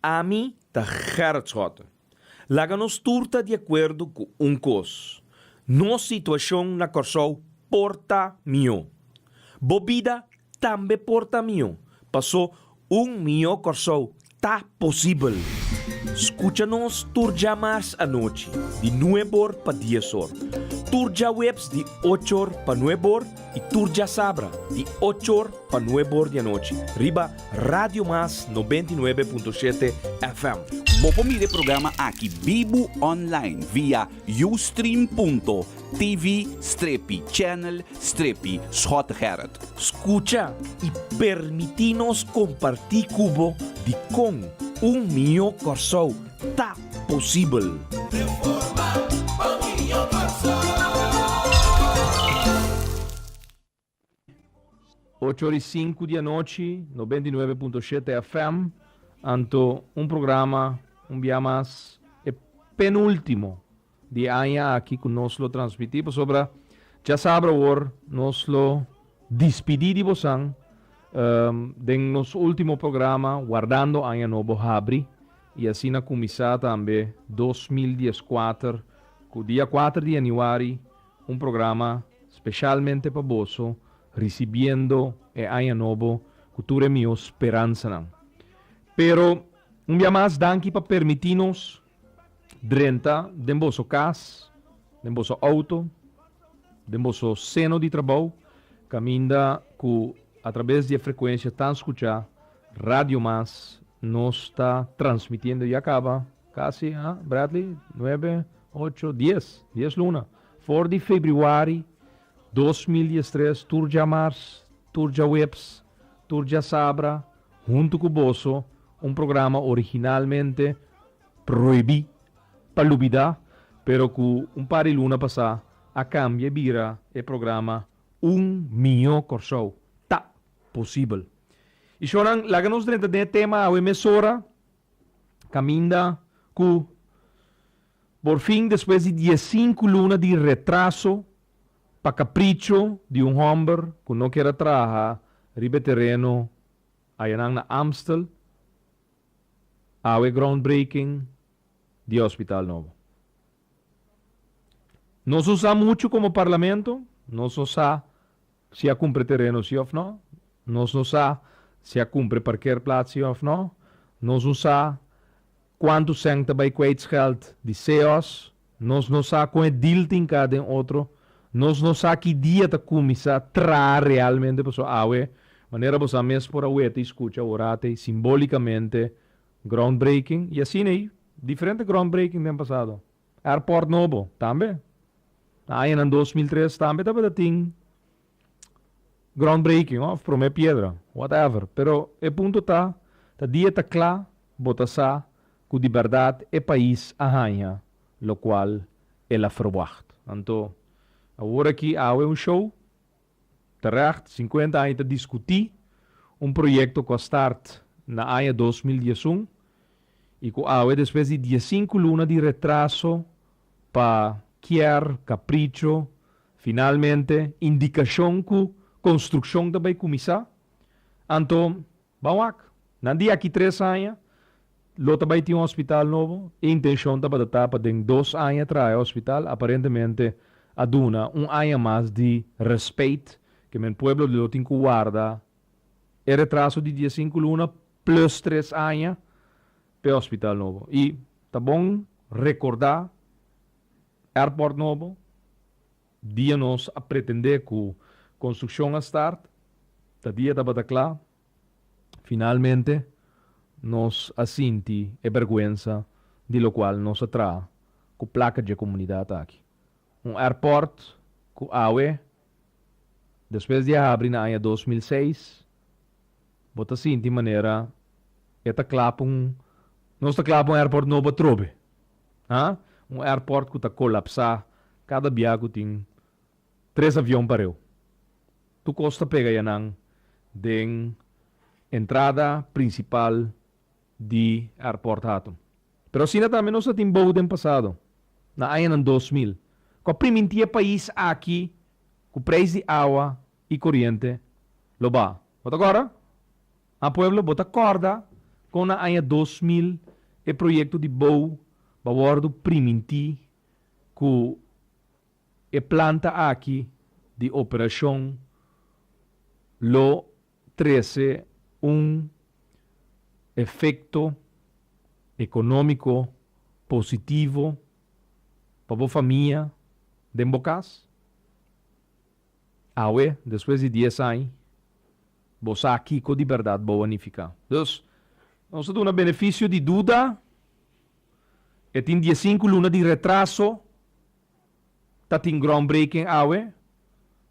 a mim tá Gertshot. Laga nos turta de acordo com cos. Nossa situação na Corsol porta mio. Bobida também porta mio. Passou mio Corsol tá possível. Escucha-nos turja mais à noite, de 9 para 10 horas. Turja webs de 8 para 9 e turja sabra de 8 para 9 da noite. Riba Radio Mas 99.7 FM. Mopo mire programa aqui Bibo Online via ustream.tv/channel/Schotgerrit. Escucha e permitinos compartir cubo de com mio Corsol tá possível. 8h05 da noite, 99.7 FM, anto programa, dia mais, é penúltimo de ano aqui que nós lo transmitimos sobre, já sabe agora, nós lo despedimos de nosso último programa, guardando ano novo abre, e assim na começar também 2014, com dia 4 de janeiro, programa especialmente para você, recebendo ano novo, cultura minha esperança. Não. Pero, dia mais, danke para permitir-nos, dentro de vosso casa, de vosso auto, de vosso seno de trabalho, caminha com através de frequência tão escuchar, Rádio Mas nos está transmitindo e acaba quase, Bradley, 9, 8, 10 luna. 4 de fevereiro 2013, Turja Mars, Turja Webs, Turja Sabra, junto com o Bosso, programa originalmente proibido para lubida, pero com par de luna passar, a cambio vira o programa mio Corsol. Possível. E choram, lagamos dentro de tema a emissora, caminha com, por fim, depois de 15 lunas de retraso, para capricho de homem que não quer trabalhar, ribe terreno, aí na Amstel, a groundbreaking de Hospital Novo. Nós usamos muito como parlamento, nós usamos se a cumpre terreno, sim ou não. Nós não sabemos se a cumpre parkeerplaats of não. Nós não sabemos quanto senta bij kwijtgeld de CEOs. Nós não sabemos qual é deal tem cada outro. Nós não sabemos que dia está começar a trazer realmente para a água. Maneira você mesmo por a ueta escuta orate simbolicamente groundbreaking. E assim aí, diferente groundbreaking do ano passado. Airport novo, também. Aí em 2003 também estava tem groundbreaking, of prome piedra, whatever. Pero o ponto tá dia tá claro, bota sa, que de verdade é país arranha, lo qual ela verwacht. Então, agora aqui há show, terecht, 50 anos a discutir, projeto que start na ano 2011, e que há depois de 15 lunas de retraso para querer, capricho, finalmente, indicação que construção também começar. Então, vamos lá. Na dia aqui 3 anos, lá também tem hospital novo. A intenção também está para 2 anos atrás o hospital. Aparentemente, a duna ano mais de respeito que o povo lo tem que guardar. É retraso de 15 lunas plus 3 anos para o hospital novo. E tá bom recordar airport novo. Dia nós a pretender que construção a start, tá dia da bataclá, finalmente, nós assinti e vergüenza de lo qual nós atrai com placa de comunidade aqui. Airport com AUE, depois de abrir na ano 2006, bota assim de maneira, eta clapa nós tá clapa airport novo trobe. Airport que tá colapsar, cada viago tem 3 aviões para eu. Tu costa pega yan de entrada principal de airport hato. Pero sina também nós tem boa do passado, na ano 2000. Com a primeira país aqui, com preço de água e corrente, lo ba. Bota agora, a pueblo bota corda, Com na ano 2000, o projeto de Bow, bawardo priminti, que e planta aqui de operação lo 13 efeito econômico positivo para a família de Bocas. Aue, depois de 10 anos, você aqui com de verdade boa unificar. Então, nós temos um benefício de dúvida, e tem 15 lunas de retraso, está tem groundbreaking aue.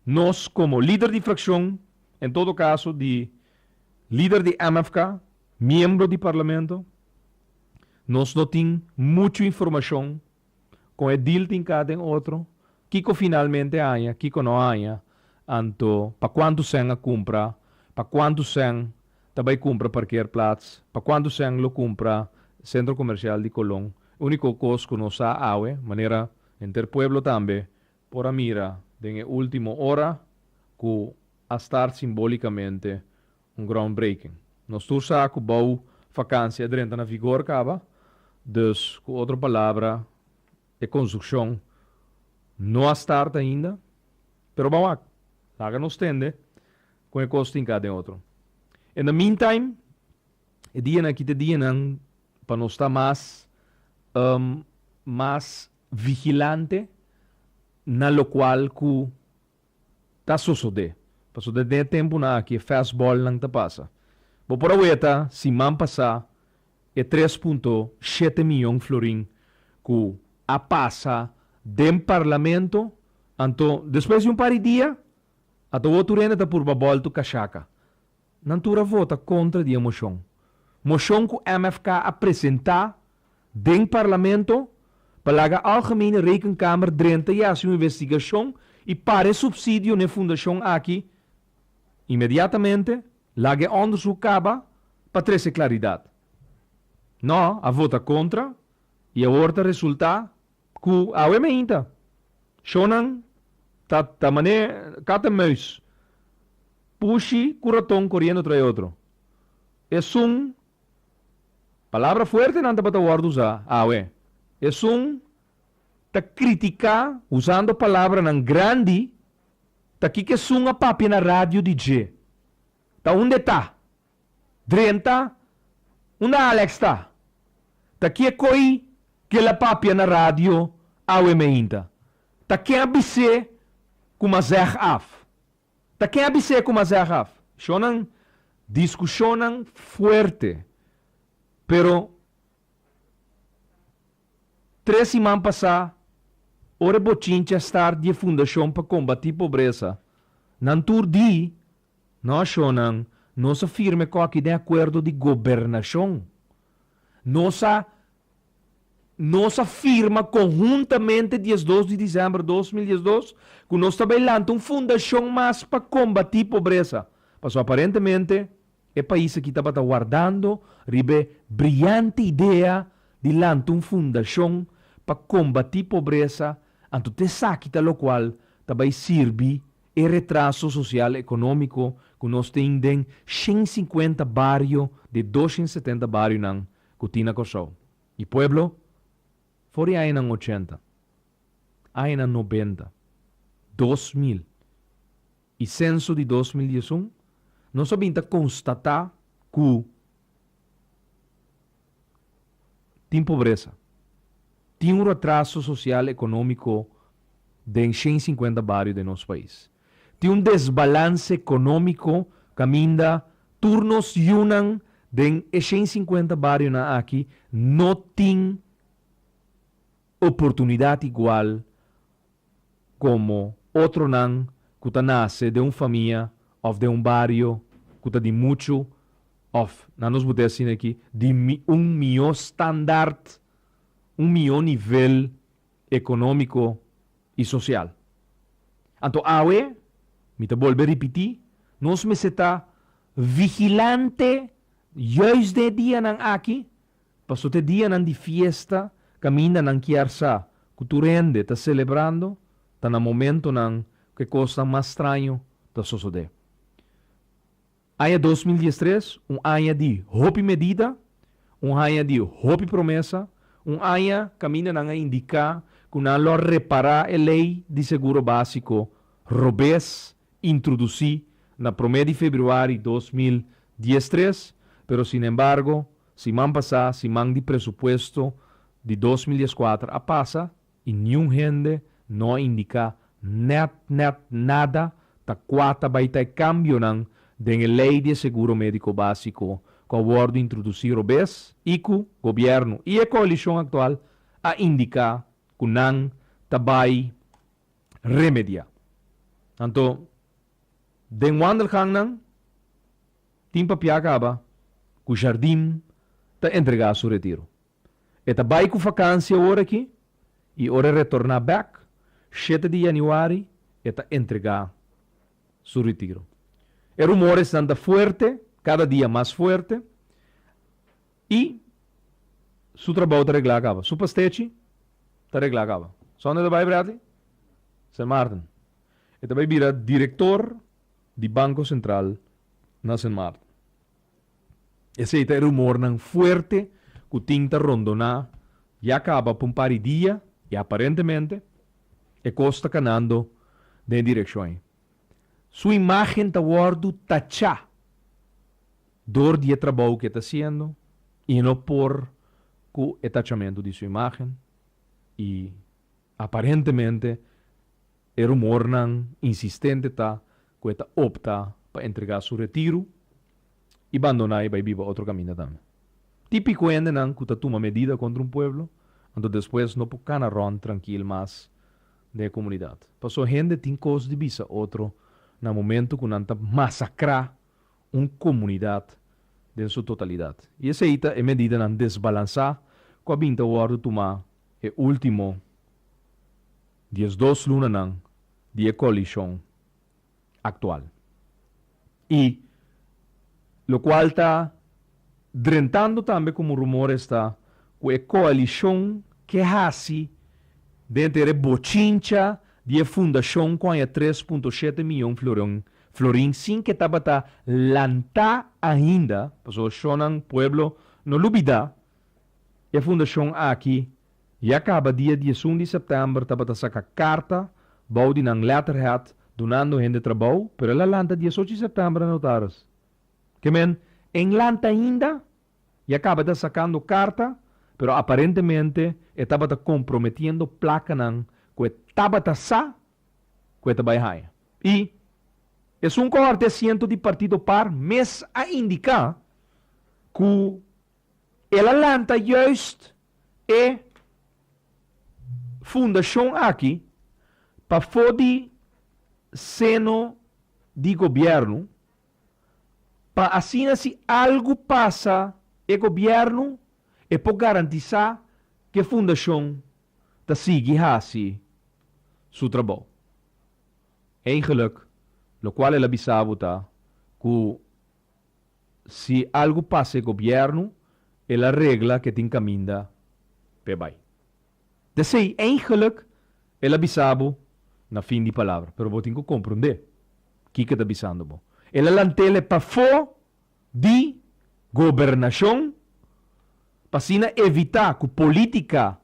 Nós, como líder de fração, em todo caso, de líder de MFK, membro do parlamento, nós não temos muita informação com o deal de cada outro, que finalmente há, que não há, anto, para quando se compra, para quando se também compra parquearplaats, para quando se lo compra centro comercial de Colón. O único costo que nos há, maneira interpueblo também, por a mira, de última hora, que a estar simbolicamente groundbreaking. Nós temos que boa vacância dentro na vigor acaba, dus, com outra palavra, a construção não está ainda, pero vamos lá, nos tende com o custo em cada outro. In the meantime, o dia que te dia para nós estar mais vigilante na lo qual que está sucedendo. Passo de tempo na que fastball não te passa. Vou por a se man passar, é 3,7 milhões de florim que a passa do parlamento, então, depois de par de dias, a tua turena está por babol tu cachaca. Não tura vota contra a moção. Moção que o MFK apresentar do parlamento para a algemene rekenkamer drenta e a sua investigação e para subsídio na fundação aqui, imediatamente, laga onderzoek acaba para trazer claridade. Não, a vota contra e a outra resulta que a UMINTA. Shonan, ta mané, cata meus. Puxi, curatão, correndo trai outro. É palavra forte não para guardar usar. É ta criticar usando palavra nan grande, ta que a papi na rádio DJ. Ta onde tá? Drenta, onde Alex tá? Ta que coi que la papi na rádio awe meinta. Ta que abisse kuma zeg af. Ta que abisse kuma zeg af. Shonan discussão fuerte. Pero 3 semanas passar, ora bochincha estar de fundação para combater pobreza. Nan turdi, nós shonan, nós afirme com aqui de acordo de governação. Nós afirma conjuntamente 12 de dezembro de 2012 que nós também lançamos uma fundação mais para combater pobreza. Mas aparentemente, o país aqui estava guardando ribe brilhante ideia de lançar uma fundação para combater pobreza, anto te saquita lo qual também serve e retraso social e econômico que nós temos em 150 barrios de 270 barrios nang Kutina Kosovo. E pueblo, fora aí nang 80, aí nang 90, 2000 e censo de 2011, nós sabemos constatar que tem pobreza. Tem um retraso social e econômico de 150 barrios de nosso país. Tem um desbalance econômico que ainda turnos yunan de 150 barrios na aqui não tem oportunidade igual como outro nan que nasce de uma família ou de um barrio que de muito ou, não nos podemos dizer aqui, de melhor standard, melhor nível econômico e social. Então, me te volvo a repetir, nós me está vigilante juist de dia nang aqui, passo te dia nang de fiesta, caminha nang kiarsa, culturende, tá celebrando, tá na momento nang que coisa mais estranho tá suceder. Ano 2013, ano de roupa e medida, hanya de hopi promessa, hanya caminha na indicar que não lo reparar a lei de seguro básico robês introduzir na 1 de fevereiro de 2013, pero sin embargo, se man passar, se man de presupuesto de 2014 a passa, e nenhum gente não indica nada, ta quata vai ter cambio nan de lei de seguro médico básico com o bordo introduzir robês e que o governo e a coalição atual a indicar que não vai remediar. Então, den wandel gang nan, timpa piacaba, que o jardim está entregar seu retiro. Eta vai com vacância hora aqui, e hora retornar back, 7 de janeiro, eta entregar seu retiro. E rumores andam forte, cada dia mais forte, e seu trabalho está arreglado. Seu pastete está arreglado. Só onde vai, Bradley? St. Martin. Eta vai virar diretor de Banco Central na St. Martin. Esse é rumor não forte que tinta rondona e acaba por um par de dias e aparentemente é costa canando de direção. Sua imagem está guardo tachá dor de trabalho que está fazendo e não por o tachamento de sua imagem e aparentemente é rumor não insistente tá que está opta para entregar seu retiro e abandonar e vai viver outro caminho também. Típico ainda não que toma medida contra um povo, então depois não pode canarron tranquilo mais da comunidade. Passou gente tem coisa de visa outro no momento que não está massacrar uma comunidade em sua totalidade. E essa é medida não desbalançar com a vinda hora tomar o último 12 lunas não de coalição atual. E lo qual está drentando também como rumor está com a coalição que hasi dentro da bochincha de fundação com a 3,7 milhões florim sem que estava lançar ainda, porque o pueblo não lubida, e a fundação aqui e acaba dia 11 de setembro estava sacar carta, baudi ng letterhead, donando gente trabalho, pero ela lanta 18 de setembro notaras. Que men, em lanta ainda, e acaba de sacando carta, pero aparentemente estava comprometendo placa nan, que estava sa, que estava aí. E é um coarteciento de partido par, mas a indicar que ela lanta juist e fundação aqui para fodi seno de governo para assim se algo passa o governo e para garantizar que a fundação está sigue assim seu trabalho. Eigenlijk, lo qual ela avisava tá que se algo passa o governo, ela regla que tem caminho para vai. Dus eigenlijk, ela avisava na fim de palavra, pero vou ter que compreender o que está avisando. Ela lantele para fora de governação para evitar que a política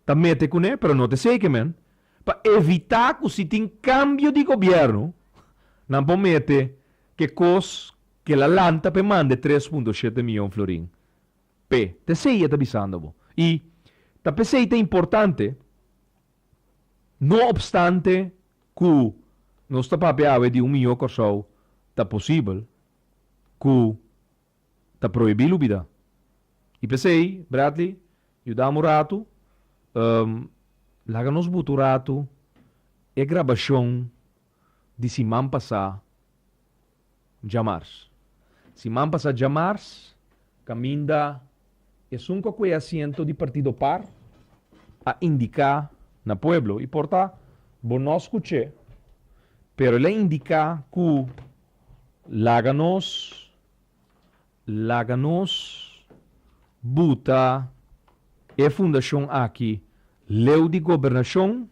está mete com ele, pero não te sei que men, para evitar que se tem cambio de governo, não pode meter que coisa que ela lanta para mande 3,7 milhões florim. Te sei está avisando. E ta pensei é importante, não obstante que nossa papel de milhão de pessoas está possível, que está proibido a vida. E pensei, Bradley, ajudamos o rato, laga-nos o rato, e gravação de semana passada, de março. Semana passada de março, caminha é um conhecimento de partido par a indicar na pueblo. E porta, bom não escutei, pero ele indica que laganos buta e fundação aqui leu de governação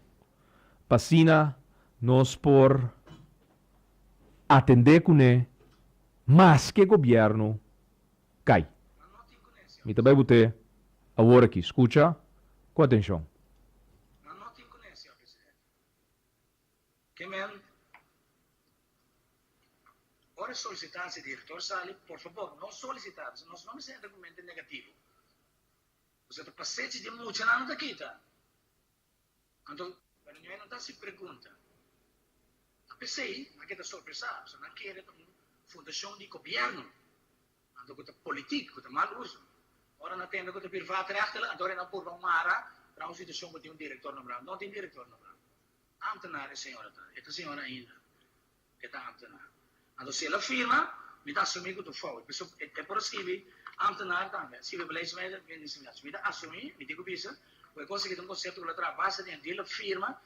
pasina nós por atender com ele, mas que governo cai. Me também botei agora aqui. Escuta com atenção. Não tem conhecimento, senhor presidente. Que men, ora solicitar-se diretor Sali, por favor, não solicitar-se, nós não temos documento negativo. Você está passando de muito, não está aqui, tá? Então, para mim não está se pergunta. A pensei, aqui está surpresa, você não quer uma fundação de governo. Então, está político, está mal uso. Ora, não tem que estar privado, agora não por uma área, para uma situação que tem um diretor no Brasil. Não tem diretor no Brasil. Ambtenaar é senhora, tá? Esta senhora ainda. Que está ambtenaar. Então, se ela firma, me dá assumir que eu estou fora. É por escrever, ambtenaar também. Se ele beleidsmeijer, me dá assumir, me digo isso, eu consegui um conceito que ela trabalha dentro dela, firma,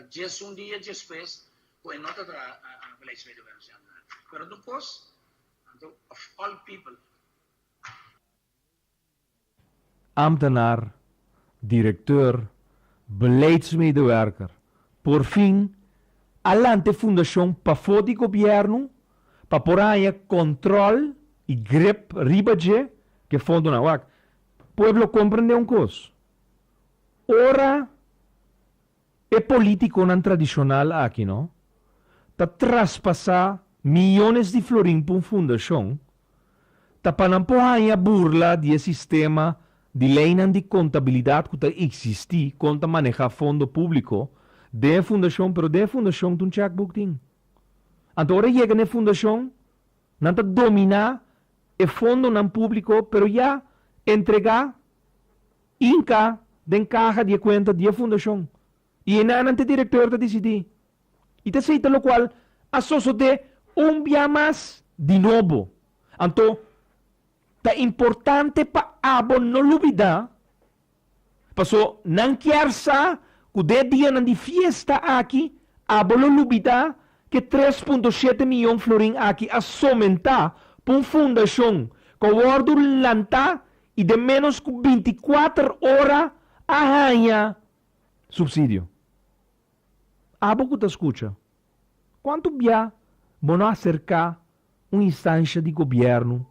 dias um dia, dias depois, eu nota a beleidsmeijer. Mas depois, of all people, Ambtenaar, diretor, beleidsmedewerker. Por fim, alante fundação para fora do governo, para pôr aí controle e grip ribaje que fundo na wak. Pueblo compreende um coisa. Ora, é político não tradicional aqui, não? Tá traspasar milhões de florim para uma fundação, tá para não pôr aí a burla de sistema de lei de contabilidade que existe quando manejar fundo público de fundação, pero de fundação tem um checkbook tem. Então, agora chega na fundação, não está dominar o fundo não público, pero já entregar inca de caja de conta de fundação. E não é diretor de decidir. E te aceita lo qual, a sociedade dia mais de novo. Então, é importante para abo não olvidar, passou não quer sa que o dia de fiesta aqui, abo não olvidar que 3,7 milhões de florim aqui a somentar para uma fundação com o ordo lanta e de menos que 24 horas a ganhar subsídio. Abo que te escuta. Quanto bia vão acercar uma instância de governo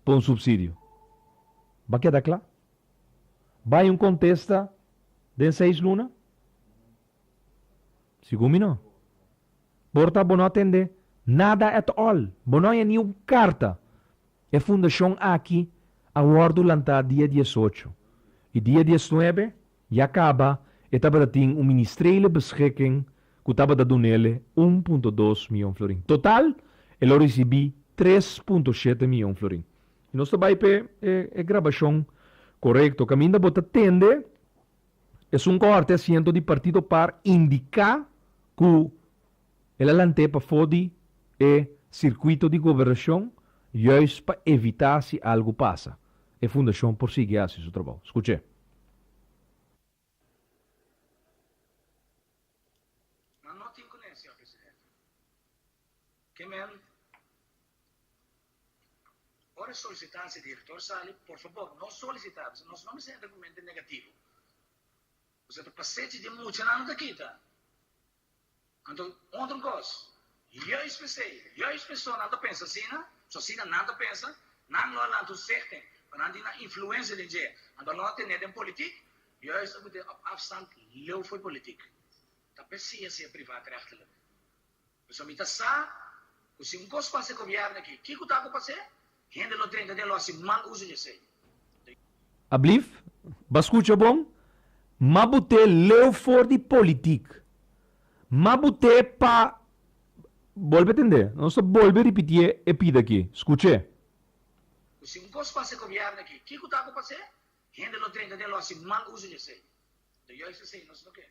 para um subsídio? Vai quedar claro? Vai um contesta de 6 lunas? Segundo não. Porta não atende nada at all. Não é nenhuma carta. É fundação aqui, a ordo lantar dia 18. E dia 19 já acaba e estava tendo um ministério de beschikking que estava dando nele 1,2 milhão de florim. Total, ele recebi 3,7 milhão de florim. E nós também é gravação correto. Que ainda bota tende é um corte assento de partido para indicar que ele lante para fora o circuito de governação justo para evitar se algo passa. A fundação prossegue assim seu trabalho. Escute. não tem conhecimento, senhor presidente. Que men, ora solicitar-se diretor Sali, por favor, não solicitar-se, nós não temos documento negativo. Você está passando de muito, não está aqui, tá? Então, outra coisa, eu pessoa nada pensa assim, né? Só assim nada pensa, não lá tu certo, para não ter influência de gente. Então, não tem nada em política, eu estou com afstand, eu fui política. Tá pensando se é privado, rechtelijk. Você me está sa, se um coisa passa com o governo aqui, o que eu estava passando? Gente lo treina de lo assim, mal uso de sei. Ablief, bascucha bom, mabute leu for de política. Mabute pa... Volve a entender, não só volve a repetir e pida aqui. Escute. Se um coisa passa com o governo aqui, o que eu estava passando? Gente lo treina de lo assim, mal uso de sei. Então eu sei, não sei o que.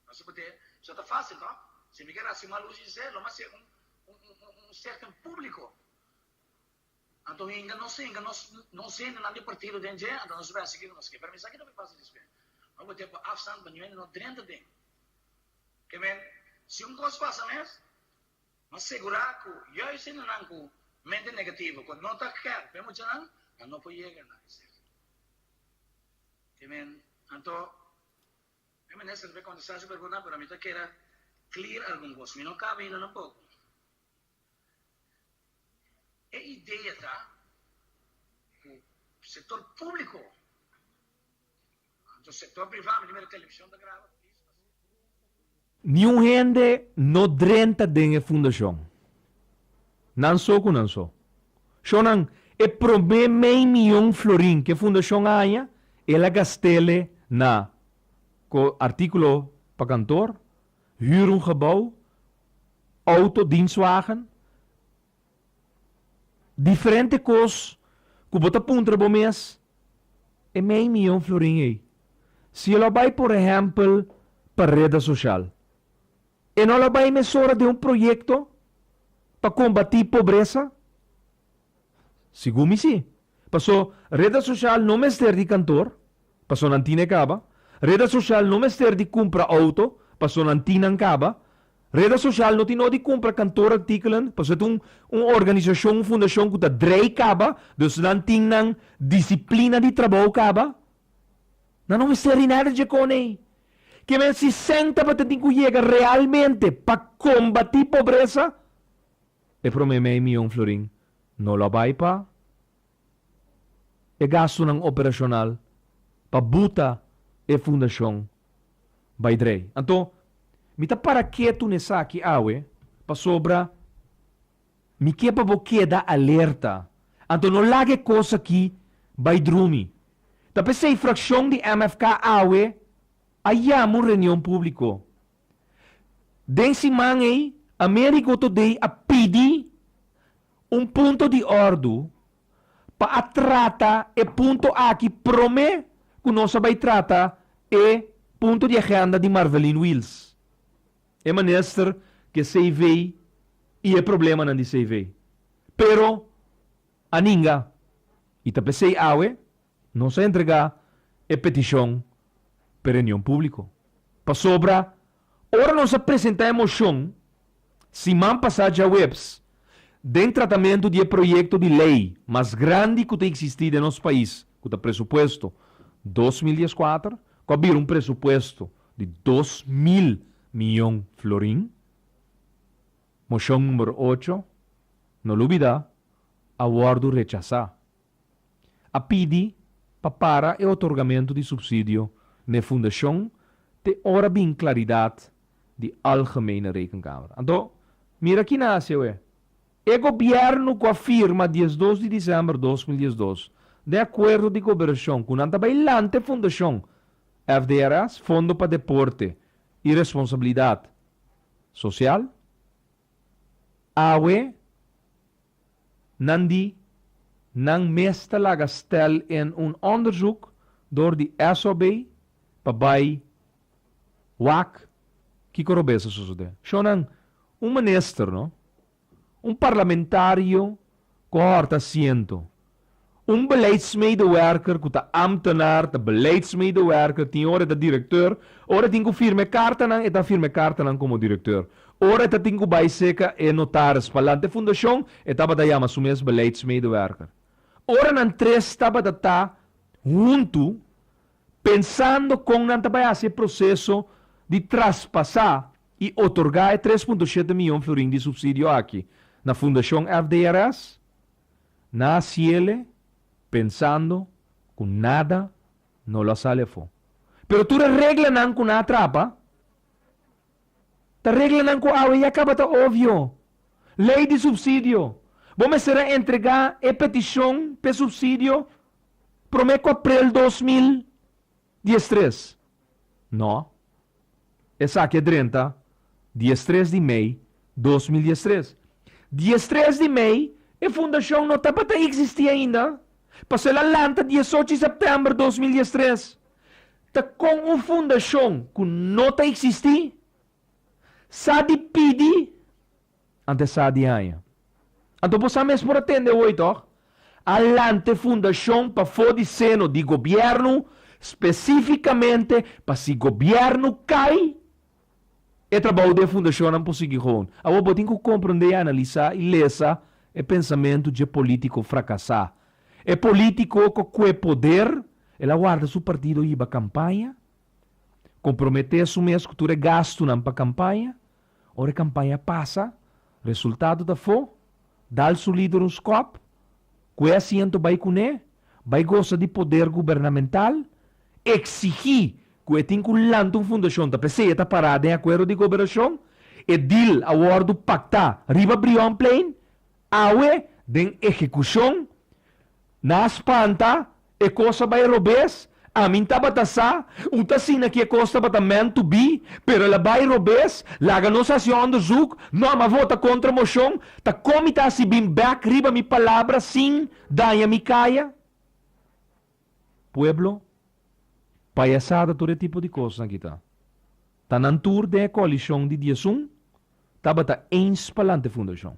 Não sei o que. Isso está fácil, não? Se me quer assim, mal uso de sei, lo mais é um certo público. Então, ainda não sei nada de partido de gente, então não se vai seguir, não sei o que. Para mim, isso aqui não me passa de espera. Não vou ter afstand, mas não dentro de. Que men, se um coisa passa mesmo, mas segurar que eu sei não com mente negativa, quando não está quer, vemos já não pode chegar nada, certo? Que men, então, eu me nessa vez quando está se perguntando para mim, tá queira clear alguma coisa, me não cabe ainda um pouco. A ideia tá, setor público. Então, setor privado, a televisão da grava. Nenhum gente não drenta dentro da fundação. Não só com não só. Shonan, é promê meio milhão florim que a fundação ganha, ela gastele na com artículo para cantor, huur gebouw, auto, dienstwagen, diferente coisas que bota punta bo mês, é meio milhão florim aí. Se ela vai, por exemplo, para a rede social, e não ela vai emissora de projeto para combater pobreza, segundo sim. Passou, rede social não me ter de cantor, passou não tinha caba. Rede social não me ter de comprar auto, passou não tinha caba. Rede social não tinha de comprar cantor artículo, passou uma organização, uma fundação que está drei caba, dus não tinha disciplina de trabalho caba. Não me ter nada de cone. Que me se senta para ter que chegar realmente para combater pobreza, é para mim meio milhão florim. Não lo vai para e gasto ng operacional para buta e fundação by drei. Então, mita para que tu nessa aqui awe para sobra mi que para queda alerta. Então, não lage coisa aqui by drumi. Tapos sa fração de MFK awe ayamo reunião público. Den si mangay Américo today a pidi ponto de ordem para trata e ponto aqui prome que nós vai trata e ponto de agenda de Marvelin Wills. É minister que se vê e é problema não de se vê. Pero a ninga e tapos se awe não se entrega e petição para reunião público. Para sobra, ora nós apresentamos moção se man passar a webs de tratamento de projeto de lei mais grande que tem existido em nosso país, que está pressuposto 2014, que havia pressuposto de 2.000 milhões florim. Moção número 8, não olvida, aguardo rechazar. A pedir para o otorgamento de subsídio na fundação de ora bem claridade de algemene rekenkamer. Então, mira aqui nasce, ué. O governo que afirma 12 de dezembro de 2012, de acordo de governação com a bailante fundação FDRS, Fundo para Deporte e Responsabilidade Social, awe nandi nang mesta lagastel in onderzoek door de SOB para WAC que corobesa sucede. Shonan minister, no? Parlamentário com horta assento. Beleidsmedewerker que está ambtenaar, de beleidsmedewerker, tem hora de diretor, hora tem que firme carta nan, eta firme carta nan como diretor. Hora eta tem que bijseca e notaris, palante fundação, eta bada yama sumes beleidsmedewerker. Ora nan tres taba data junto, pensando com nan taba esse processo de traspassar e otorgar 3,7 milhões florim de subsídio aqui na Fundação FDRS, na ciele, pensando que nada não lo sale fo. Pero tu regla não com a trapa, ta regla não com a e acaba tá óbvio. Lei de subsídio. Vamos será entregar a petição para subsídio prometo abril 2013. Não. Essa aqui é 30, 13 de maio 2013. 13 de maio, a fundação não está para existir ainda. Passou a lanta 18 de setembro de 2013. Está com uma fundação que não está existir. Sadi pedi, ante sadi aia. Então, você mesmo por atender hoje, toch? Alante fundação para fora seno de governo, especificamente para se governo cai, e trabalho da fundação não consegue com. Agora, tem que compreender, analisar e ler o pensamento de político fracassar. É político que o poder, ela guarda seu partido e para campanha, comprometer sua mesma cultura gasto para a campanha, ora a campanha passa, resultado da fo, dá seu líder um scope, que é assento vai com ele, vai goza de poder governamental, exigir que tem que lançar uma fundação para ser parada em acordo de governação, e deal acordo pactar riba Brion Plain, awe den execução, na espanta, e coisa vai robes, a mim tá batasa, uta sina que costa bata meant to be, pero la vai robes, la negociação do zug, não ma vota contra moção, ta comita si bim back riba mi palavra sin daia mi caia. Pueblo, payasada todo tipo de coisa kita. Ta nantur de coalição de diasum, ta bata eens palante fundação.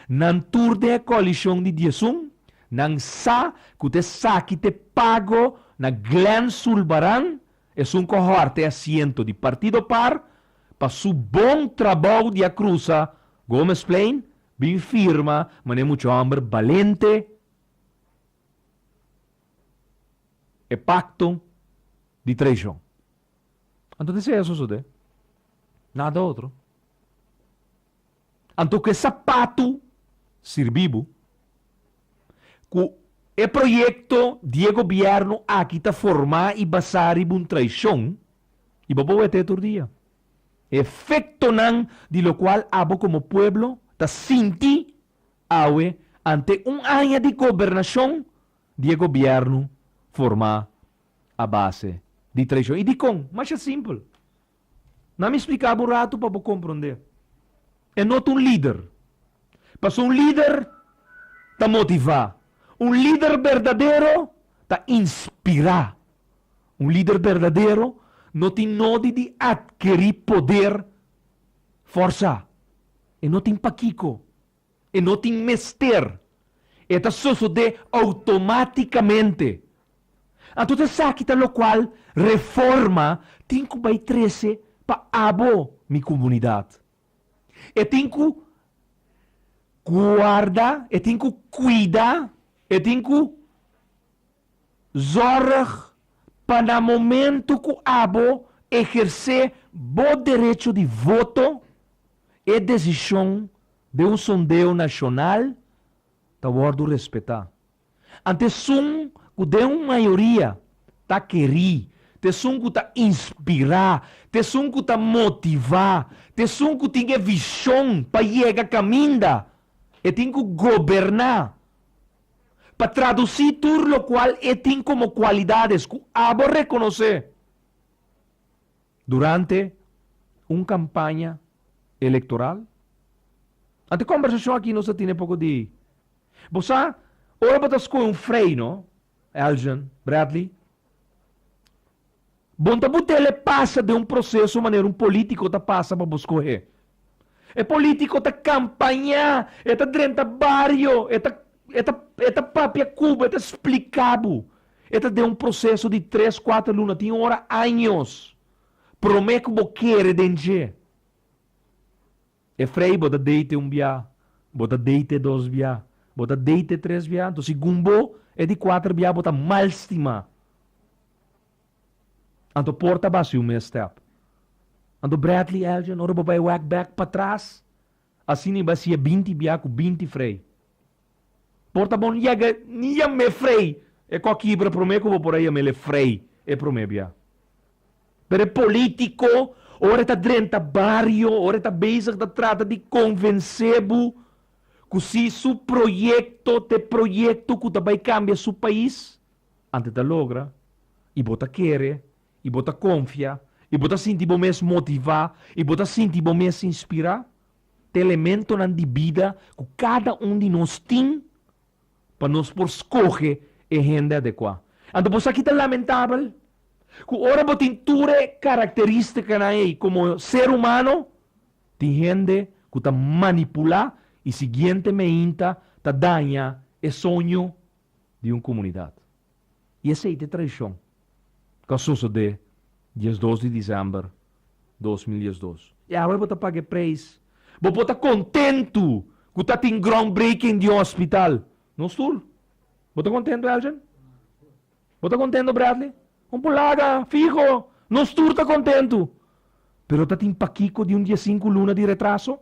Nantur de coalição de diasum, nang sa kute sa kite pago na Glen Sulbaran es un cohorte asiento de partido par para su bom trabalho de cruza Gomes Plain bem firma mané mucho hombre valente e pacto de traição. Entonces eso sucede. Nada outro. Anto que sapato sirvivo que o projeto de governo aqui está formar e basar em uma traição e vou ter todo dia. Efecto nan de lo qual abo como pueblo está sinti awe ante ano de governação de governo formar a base de traição. E de com, mas é simples. Não me explicava um rato para compreender. É não um líder. Para um líder está motivar. Um líder verdadeiro está inspirar. Um líder verdadeiro não tem nada de adquirir poder, força. E não tem paquico. E não tem mester. E está sucede automaticamente. Então, sabe que lo qual reforma tem que vai 13 para abo mi comunidade. E tem que guarda, e tem que cuidar, e tem que zorg para no momento que abo exercer bom direito de voto e decisão de um sondeo nacional, tá guardo respeitar. Antes que de uma maioria tá querer, te que tá inspirar, te que tá motivar, te que tem visão para chegar caminho e tem que governar. Para traduzir tudo o qual tem como qualidades que abo reconhecer durante uma campanha eleitoral. Ante conversação aqui não se tem pouco de... Você, ora botas com um freio, não? Elgin, Bradley. Bonta botele passa de um processo maneira um político tá passa para escorrer. É político tá campanha, é tá dentro do barrio, é tá papia Cuba, é tá explicado. É tá de um processo de 3, 4 lunas, tem hora anos. Promete que você quer dentro. É freio, bota deite um biá, bota deite 2 biá, bota deite 3 biá, então se gumbo é de 4 biá, bota mal estima. Então porta base um step. Então Bradley, Elgin, ora vai whack back para trás, assim nem vai ser 20 biá com 20 freio. Porta bom, nem me freio, é qualquer para prometo que vou por aí me le freio, é prometo biá. Pero é político, ora está dentro do barrio, ora está bezig da trata de convencer-bu que se su projeto que vai cambiar seu país, antes da logra, e bota querer, e bota confia, e bota sentir bom mês motivar, e bota sentir bom mês inspirar, te elemento na de vida que cada de nós tem para nós por escolher a gente adequada. Então, você aqui está lamentável, que ora botin ture característica na aí como ser humano, tem gente que está manipula e seguinte meinta tá danha o sonho de uma comunidade. E essa é a traição que sucedeu dia 12 de dezembro de 2012. E agora vou pagar preço. Vou estar contento que está tem groundbreaking de um hospital. Não estou? Vou estar contento, Elgin? Vou estar contento, Bradley? Um pulaga, fijo, não estou contento. Pero tá tem paquico de um dia 5 luna de retraso.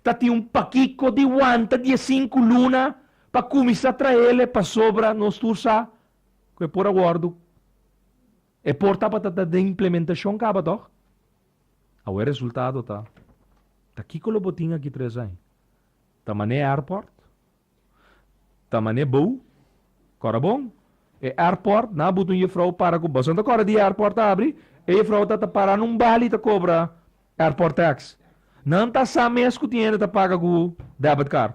Tá tem um paquico de 15 luna para começar a trazer para sobra, não estou que por acordo, é por tapata de implementação caba toch? O resultado tá. Tá aqui com o botinho aqui 3 anos. Tá mané airport, tá mané bom, cora bom. E airport, na botão e frau para com bastante agora de airport abre, e frau tá parar num bali tá cobra airport tax. Não tá sa mês que tinha tá paga com debit card.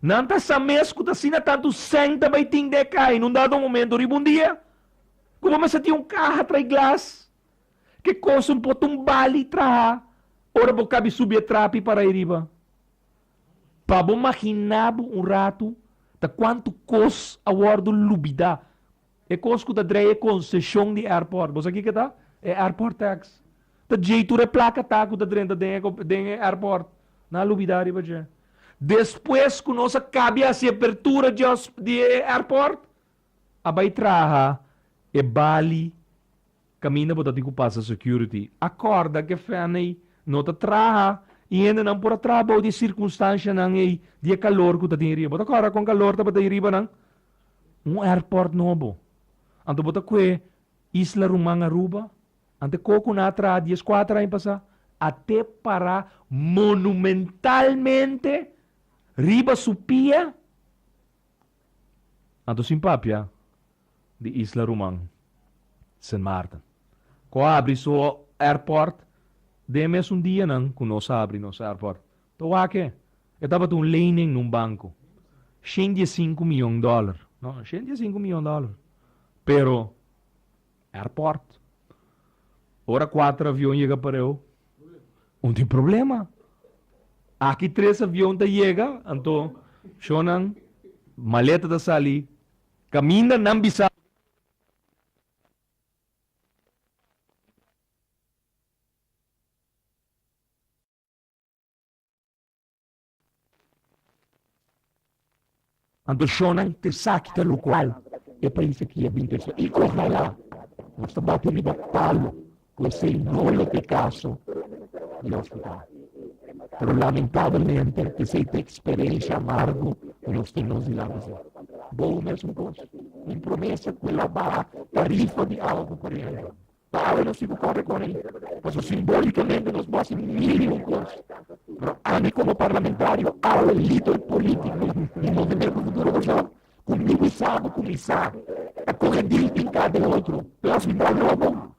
Não tá sa mês que tá sina tanto 100 também tem de cai, num dado momento ribum dia. Como mas tinha um carro atrás glass, que costa um potão bali traha, ora bo cabe subir trapi para iriba. Para bom imaginar um rato, da quanto cos a wardo lubida. É cos que da dreia concessão de airport. Você aqui que tá? É airport tax. Da jeito de placa tá que da drenda de airport. Na lubida riba já. Depois que nós cabe a abertura de airport, abai traha e bali caminha para que passa security. Acorda que fane nota traha e ainda não por trabalho de circunstância não é de calor que tá tem riba. Agora com calor tá tem riba não. Airport novo. Anto bota que Isla Rumang Aruba, ante coco na tra dias 4 anos passa até para monumentalmente riba supia anto simpapia de Isla Rumang San Martin. Ko abre so airport demes dia não que nós abre nosso airport. To ake estava um laning num banco. 105 milhões de dólares. Não, 105 milhões de dólares. Pero airport. Ora 4 aviões chega para eu. Não tem problema. Aqui 3 aviões da chega, então chonan maleta da sali, caminha não bisa. Ando chonan te saque lo qual e pensa que é vinto e corre lá. Nós batendo de palo com esse nolo de caso de hospital. Pero lamentavelmente essa experiência amargo nós temos de lá fazer. Bom mesmo coisa. Em promessa quella barra tarifa de algo por ele. Para não se corre com ele. Mas simbolicamente nós vamos mínimo coisa. Pero a mim como parlamentário, ao líder político e movimento futuro do jogo, comigo sabe começar a corrigir em cada outro. Nós não vamos.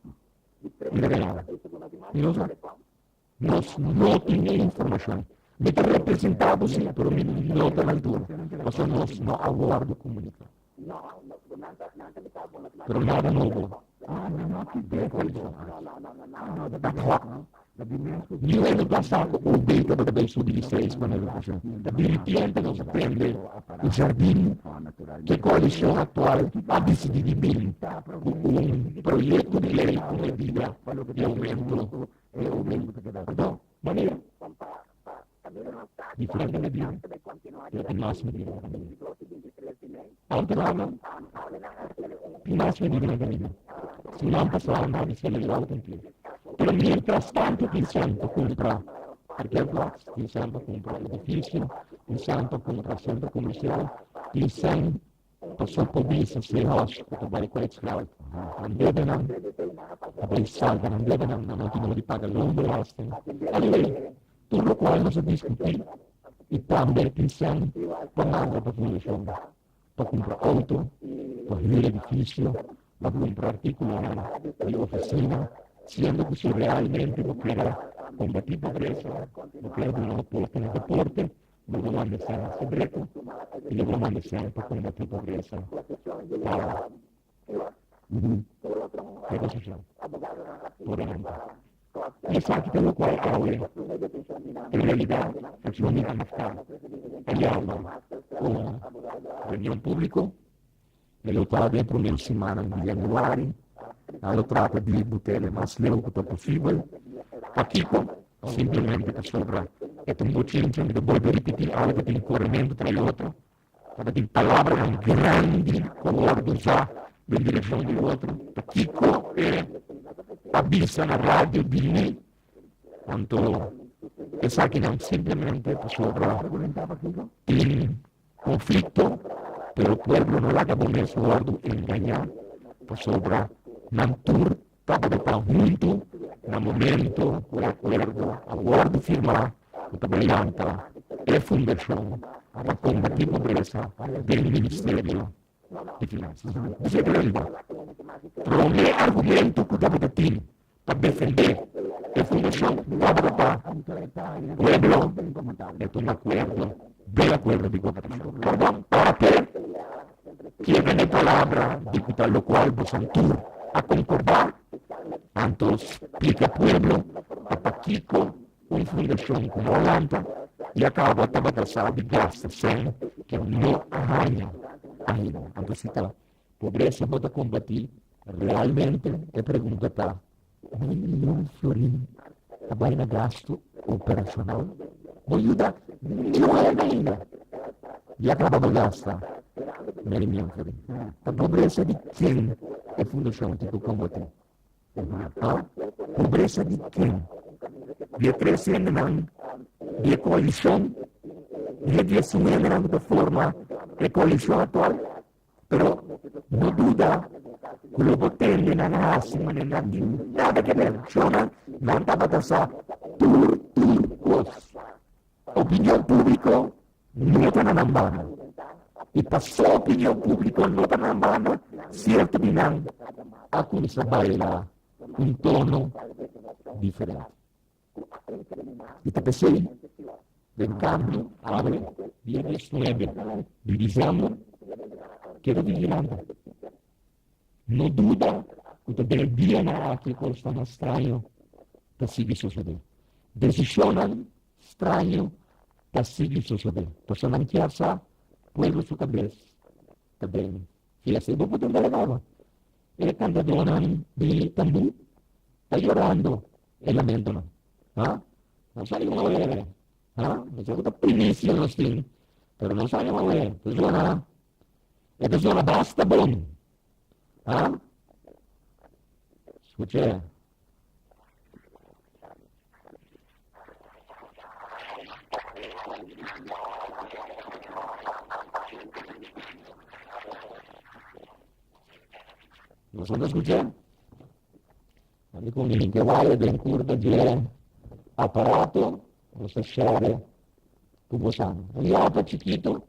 Nós não temos informação. De que representado sim, pero não está na altura. Nós não aguardo comunicar. Pero nada novo. No ano passado, o Beito da Beijo de Seis para a educação. De repente, nos prende o jardim que a coalição atual ha decidido bem um projeto de lei com medida de aumento. Então, maneira. Diferente medida. Eu tenho mais medida. Alterando. Mais medida na medida. Se não passar, não vai ser legal também. Pero mientras tanto, pensando contra arquitetos, pensando contra edifício, pensando contra centro comercial, pensando passou por isso, se nós, que trabalham com a escrava, não deve não, a salva não deve não tem de pagar longo, ali, tudo o qual nós discutimos, e também pensando para nada para a população, para comprar auto, para vir edifício, para comprar artículos de oficina, sendo que se realmente não quer combater pobreza, não quer dar uma aposta no deporte, não vamos deixar no segredo, e não vamos deixar para combater pobreza para a educação. Por exemplo, essa aqui pelo qual em realidade, a sua única mafia, aliava com reunião pública, ele estava dentro de uma semana de januário, ela trata de botar mais leve que possível. Aqui, simplesmente a sobra é um botinho que depois de repetir algo que tem corrimento para o outro. Cada tem palavra grande, colorado já, de direção do outro. Aqui, avisa na rádio de quanto essa aqui não simplesmente a sobra tem conflito, pero o povo não acabou mesmo engañar. por sobre Nantur, estava junto, no momento, o acordo, acordo firmar, o trabalhanta, e fundação, para combater a pobreza do Ministério de Finanças. Isso é grande. Pero o meu argumento que estava aqui, para defender a fundação, o pueblo, é um acordo, bem acordo de governação. Perdão, para que a palavra, diputado qual você a concordar, entonces explica pueblo, a Paquico, una fundación como Holanda, y acaba estaba casado de gastos, que no hay ainda. Entonces está, pobreza para combatir, realmente, a pergunta está, $1 milhão florim, a vaina gasto operacional, não ajuda nenhuma ainda. E acaba de gastar $1 milhão florim. A pobreza de quem a fundação tem que combater? Pobreza de quem? De crescendo de coalição, de assumindo de forma a coalição atual, pero não dúvida que o botelho na raça, nada que ver, não estava dançando turcos. Opinião pública não está na mão. E passou a opinião pública não está na mão, certo que não, a coisa baila tono diferente. E te pensei, en cambio, abre, viene 9, divisamos, queda vigilando. No duda, que del bien a que cosa más extraño, te sigue sucedendo. Decisionan extraño, te sigue sucedendo. Entonces, en chiesa, pueblo su cabeza, también. Y así, vos podés delegado. E quando donano di tambù, sta llorando e lamentano. Non sai come vedere. Non c'è stata primissima lo stile, però non sai come vedere. E persona basta buono. Scuccia. Lo sto ascoltando? Ma dico che vale del curto di apparato, lo sto sciare, come sanno. E io ho chiquito.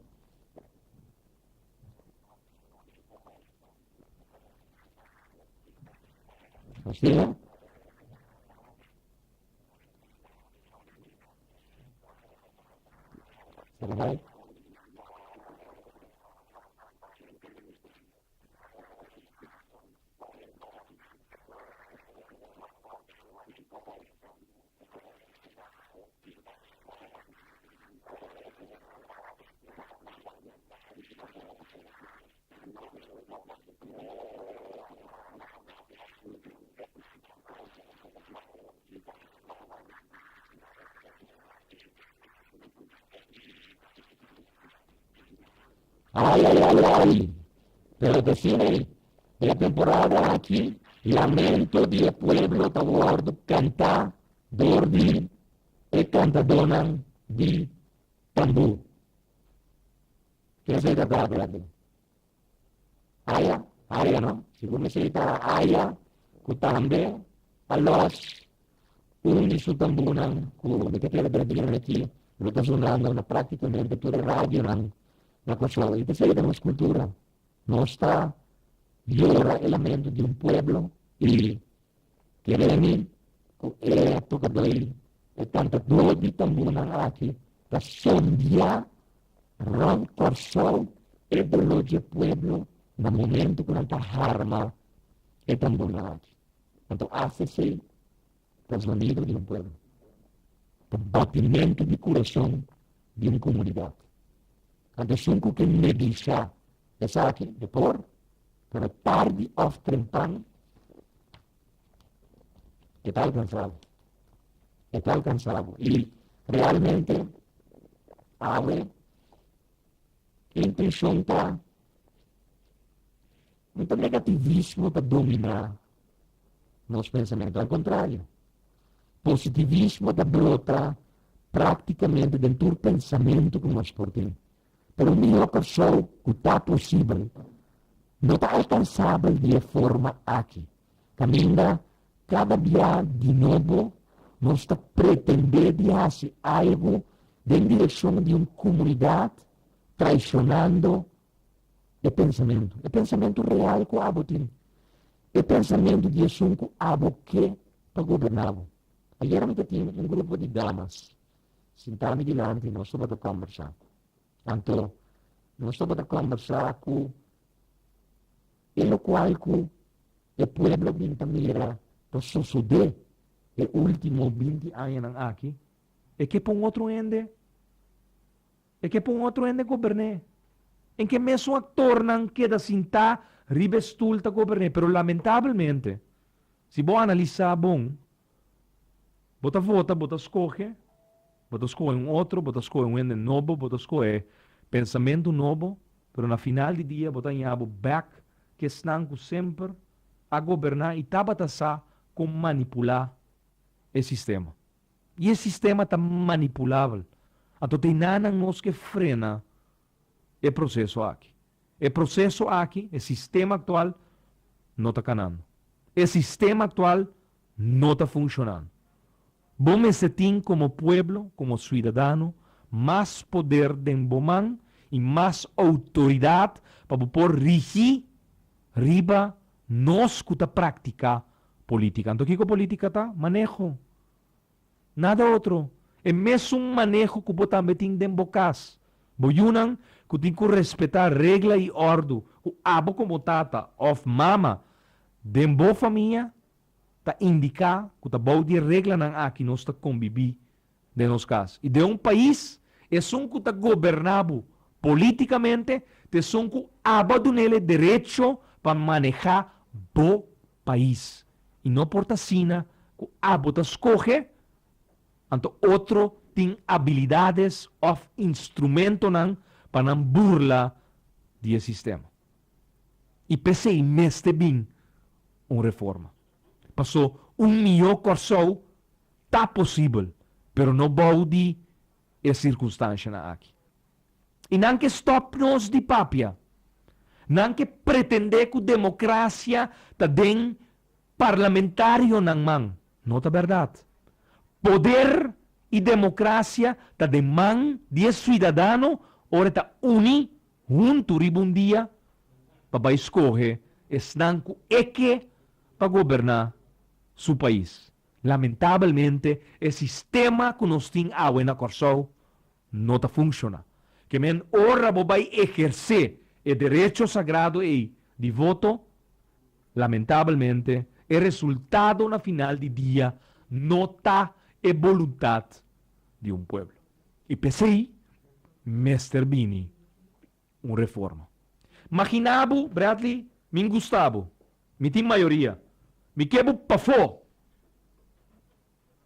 Lo stile? Se lo vai? Ay. Pero decir la temporada aquí, lamento del pueblo tabordo, canta, dormir, e canta donan di tambú. ¿Qué se trata de Aya, ¿no? Si uno se trata Aya, Kutambe, Alos, uno su tambunan, de que quiere perder aquí, lo está sonando prácticamente toda radio, la cosa, y te tenemos cultura, no está, llora el lamento de un pueblo, y quiere venir, tocando ahí, e canta todo di tambuna aquí, la sondia, rancorsó, el dolor del pueblo, en el momento que está arma, el tambuna aquí. Entonces, hace-se el sonido de un pueblo, el batimento de corazón de una comunidad. Adesso che mi dice, e sa che depois, per tardi of trempan, e tal cansado. E realmente, abre, intenção está muito negativismo para dominar nos pensamentos. Ao contrário, positivismo da brota praticamente dentro do pensamento que nós portamos. Pero a melhor pessoa que está possível não está alcançável de forma aqui. Caminha cada dia de novo, nós está pretendendo de fazer algo em direção de uma comunidade traicionando o pensamento real que o abo tem, o pensamento de Jesus que o abo quer para governar. Ayer eu tinha um grupo de damas sentaram diante e nós estamos a conversar. Então, nós estamos a conversar com o qual o povo de mira para suceder o último 20 anos aqui. É que para um outro ende. É que para um outro ende governar. Em que mesmo actor não queda sinta ribestulta governar. Pero lamentavelmente, se vou analisar bom, bota vota, bota escolhe um outro, bota escolhe um ende novo, bota escolhe pensamento novo, pero na final de dia bota em abo back que estão sempre a governar e tabatasa com manipular o sistema. E o sistema está manipulável. Então tem nada nós que frena o processo aqui. O processo aqui, o sistema atual, não está canando. O sistema atual não está funcionando. Vamos ter como pueblo, como cidadão, mais poder de bomán e mais autoridade para poder rigir riba nós que está prática política. Então, o que a política está? Manejo. Nada outro. É mesmo um manejo que você também tem de bocas. Boyunan, que tem que respeitar regra e ordem. O abo como tata, of mama, de boa família, tá indicar que tá boa de regra não aqui nós está conviver de nos casos. E de um país, é um que está governado politicamente, é um que abo do nele direito para manejar o país. E não por sina, que abo tá escolhe, então outro tem habilidades ou instrumento para não burla do sistema. E pensei neste bem uma reforma. Passou milhão corso, tá possível, pero não pode a circunstância aqui. E não que stop nos de papia, não que pretender que a democracia está den parlamentário não man, não é verdade. Poder e democracia está de mão de cidadão, ora está uni junto um dia para escolher estanco e que para governar seu país. Lamentavelmente, o sistema que nós temos agora na Corsol não está funcionando. Que men ora vai exercer o direito sagrado de voto, lamentavelmente, o resultado na final de dia não está a vontade de um povo. E pensei, Mr. Bini, uma reforma. Imaginava, Bradley, me gostava, me tinha maioria, me quebo para fora.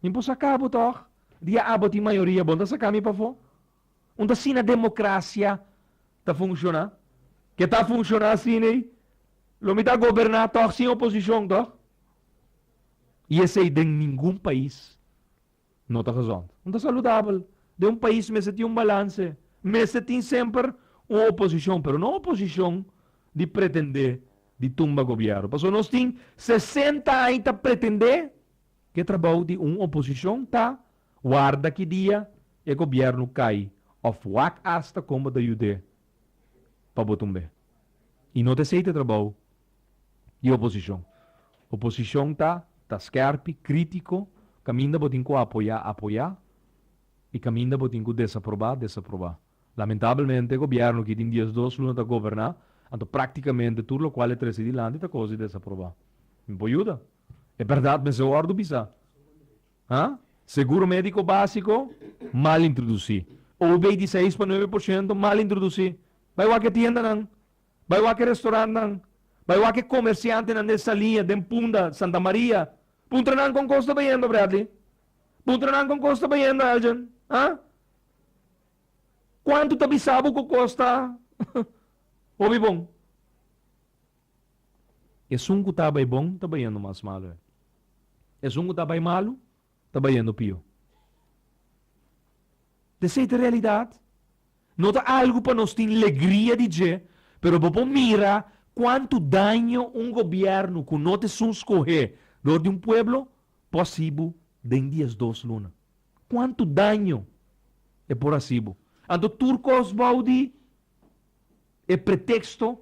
Não sacava, toch? Dia abo tinha maioria, bom, sacar-me para fora. Onde assim a democracia está funcionando? Que está funcionando assim, né? Lo me está governando, toch, sem oposição, toch? E esse aí de nenhum país não está resolvido. Não está saudável. De um país, mas tem um balance. Mas tem sempre uma oposição, mas não oposição de pretender de tumba governo. Porque nós temos 60 anos para pretender que trabalho de uma oposição tá guarda que dia o governo cai. Of wak hasta como da jude para botumbe. E não te aceita trabalho de oposição. Oposição tá scarpi, crítico, caminha botin ko apoiar, e caminha botin ko desaprovar. Lamentavelmente, o governo que tem dias dois não está governar, então praticamente tudo o qual é treze de lá está coisa desaprovar. Me ajuda? É verdade, mas eu ordo bisa. Seguro médico básico, mal introduzir. OB de 6 para 9%, mal introduzir. Vai lá que tienda não, vai lá que restaurante não, vai lá que comerciante não dessa linha, de Punda, Santa Maria. Punta não com costa baiendo, Bradley. Punta não com costa baiendo, Eljan. Quanto tabisabo com costa? Obi bom. E sungo tabay bom, tabayando mas malo. E sungo tabay malo, tabayando pio. Dessa é a realidade. Não tá algo para nós ter alegria de dizer, pero popo mira quanto daño um governo que não te escolher dor de um pueblo possível em dias 2 lunas. Quanto daño é possível. Ando turcos baudi é pretexto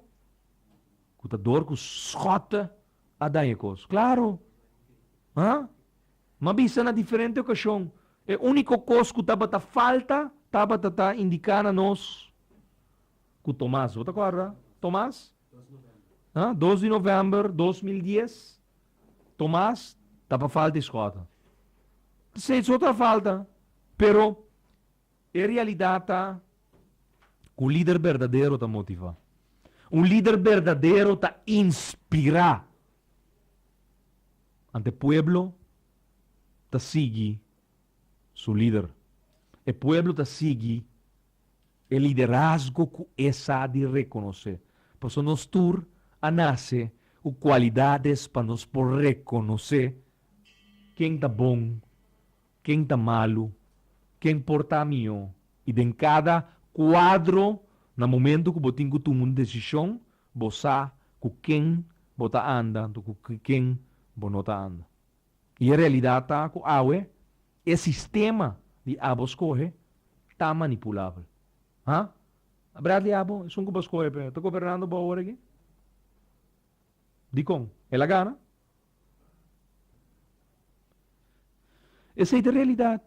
que a dor que schota a daños. Claro. Mas bisa na diferente ocasião. É o único coisa que estava falta, estava indicando a nós que Tomás, você acorda? Tomás? 2 de novembro de 2010, Tomás, estava falta escota. Sei outra falta, pero em realidade o líder verdadeiro está motivado. Um líder verdadeiro está inspirado. Ante o pueblo está seguir seu líder. O pueblo está seguir o liderazgo que essa de reconhecer. Por isso nós tur a nascer o qualidades para nos por reconhecer quem está bom, quem está malo, quem porta melhor. E em cada quadro, no momento que você tem que tomar uma decisão, você sabe com quem você anda, com quem você não anda. E a realidade está que o sistema de abo escorre está manipulável. Bradley Abo, é um que você escorre, está governando para agora aqui? Dicom, ela gana? Essa é a realidade.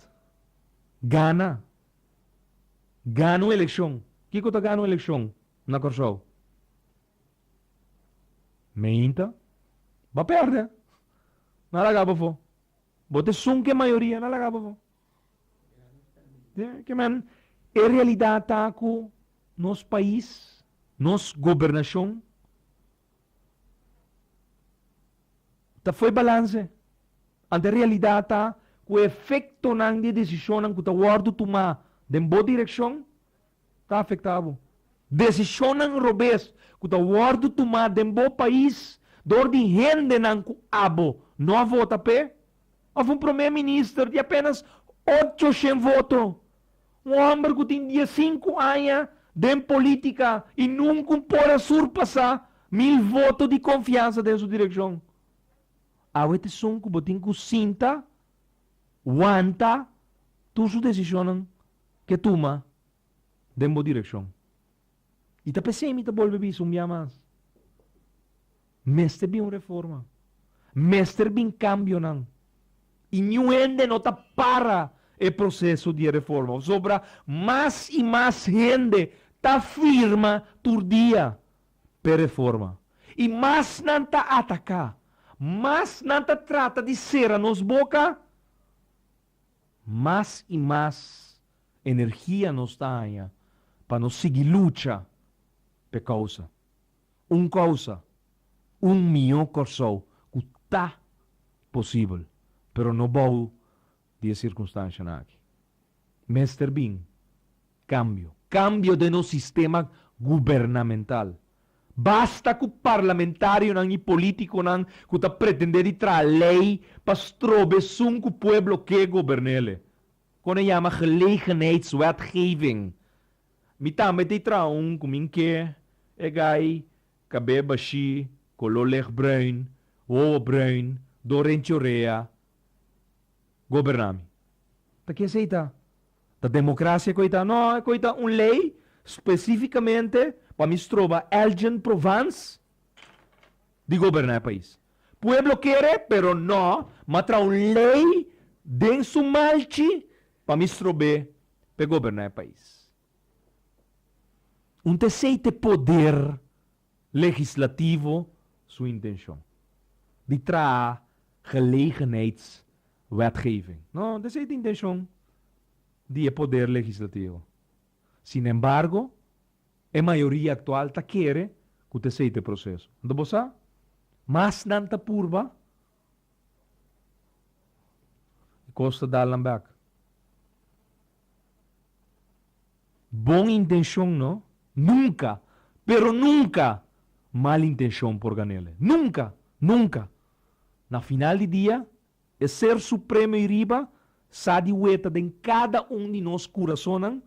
Gana. Gana a eleição. O que está ganhando a eleição na Corsol? Meinta. Vai perder. Não lagava fo. Bote sum que a maioria não lagava fo. Que man, a realidade está com nosso país, nossa governação, tá foi balance. Ante a realidade está com o efeito de decisão que está guardo tomar de boa direção, está afetado. Decisão robês que está guardo tomar de bom país, dor de gente não abo, não vota pé. Houve um primeiro-ministro de apenas 800 votos. Um homem que tem 5 anos de política e nunca pode surpassar 1000 votos de confiança de sua direção. A outra som que você tem que sinta, aguanta, todas as decisões que toma de boa direção. E tá pensando que volve isso um dia mais. Mestre bem uma reforma. Mestre bem cambio não. E ninguém não está para o processo de reforma. Sobra mais e mais gente está firma por dia para reforma. E mais não está atacar. Mas não trata de ser a nos boca, mais e mais energia nos dá para nos seguir luta por causa. Causa, melhor coração que está possível, pero não vou de circunstância aqui. Mestre bem, cambio de nosso sistema governamental. Basta que o parlamentário e político não que tá pretender trazer lei para estrobeçar que o povo que governe. Quando chama gelegenheidswetgeving. Me também te traum como que é gai, cabe baixi, cololeg bruin, o bruin, dorenchorea, govername. Tá que aceita? Da democracia coita não, coita lei especificamente para me trova alguém Provence de governar o país. Pueblo quer, pero não, mas traz uma lei de su malchi para me trovar para governar o país. Terceiro poder legislativo, sua intenção. De trazer gelegenheidswetgeving. Não, terceira intenção de poder legislativo. Sin embargo, a maioria atual está quer que o terceiro processo. Então, você, mas não está purba, costa da Lambak. Boa intenção, não? Nunca, pero nunca, mal intenção por ganhar. Nunca, nunca. Na final de dia, o ser supremo e riba, sabe o eta de cada de nós corações,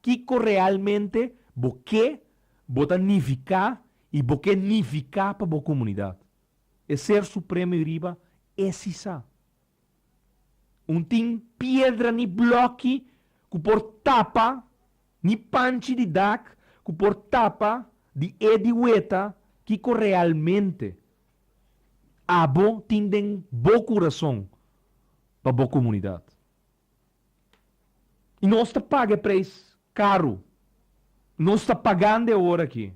que realmente porque botanificar e porque nificar para a comunidade. É ser supremo e riba, é sisa. Tem pedra ni bloque que por tapa, ni panchi de dak, que por tapa de ediweta que realmente abo tem bom coração para a comunidade. E nós está pagando preço caro. Nós está pagando agora aqui.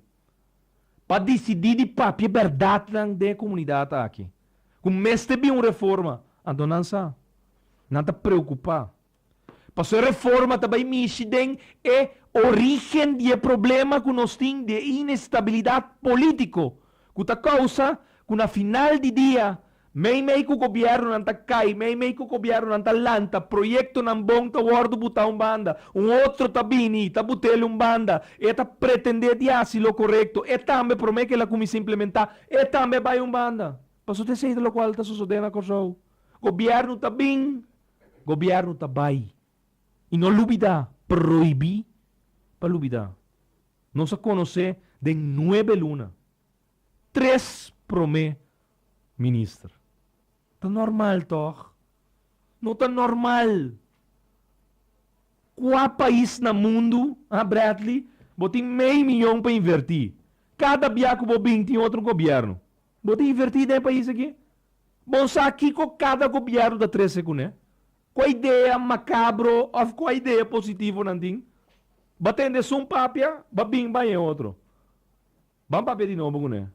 Para decidir de papi verdade da comunidade aqui. Como mestre bem uma reforma, então não está preocupado. Para essa reforma também Michigan é origem do problema que nós temos de inestabilidade política. Que está causa que na final de dia, meio que o governo não está cai, meio que o governo não está lanta, projeto não bom está guardo botar banda, outro está bini, está botar banda, e está pretender de assim o correto, e também promete que ela começa a implementar, e também vai banda. Para você sei do qual está sucedendo a coisa. Governo está bem, governo está bem. E não lubida, proibir para lubida. Não se conhece de 9 lunas. 3 promete ministro. Está normal, toch? Não está normal. Qual país no mundo, Bradley, botem meio milhão para invertir? Cada biaco bobinho tem outro governo. Botem invertir nesse país aqui? Bom, aqui com cada governo da 3 segundos, né? Qual ideia macabro ou qual ideia positiva não tem? Batendo só papia, babim vai em outro. Vamos papia de novo, né?